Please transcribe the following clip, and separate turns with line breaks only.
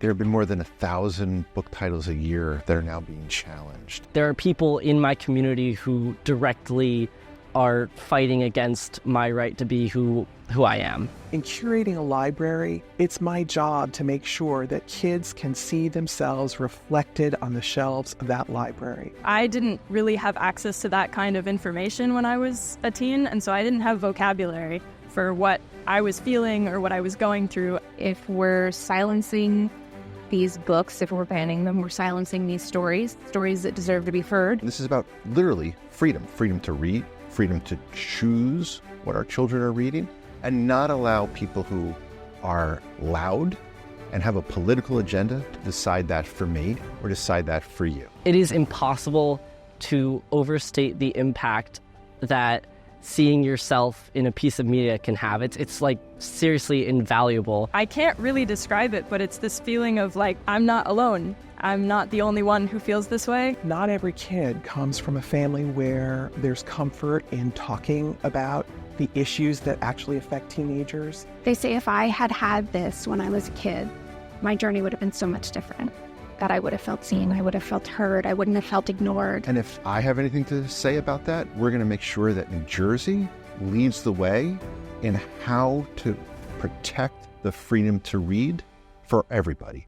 There have been more than 1,000 book titles a year that are now being challenged.
There are people in my community who directly are fighting against my right to be who I am.
In curating a library, it's my job to make sure that kids can see themselves reflected on the shelves of that library.
I didn't really have access to that kind of information when I was a teen, and so I didn't have vocabulary for what I was feeling or what I was going through.
If we're silencing these books, if we're banning them, we're silencing these stories that deserve to be heard.
This is about literally freedom to read, freedom to choose what our children are reading, and not allow people who are loud and have a political agenda to decide that for me or decide that for you.
It is impossible to overstate the impact that seeing yourself in a piece of media can have. It's like seriously invaluable.
I can't really describe it, but it's this feeling of like, I'm not alone. I'm not the only one who feels this way.
Not every kid comes from a family where there's comfort in talking about the issues that actually affect teenagers.
They say if I had had this when I was a kid, my journey would have been so much different. That I would have felt seen, I would have felt heard, I wouldn't have felt ignored.
And if I have anything to say about that, we're going to make sure that New Jersey leads the way in how to protect the freedom to read for everybody.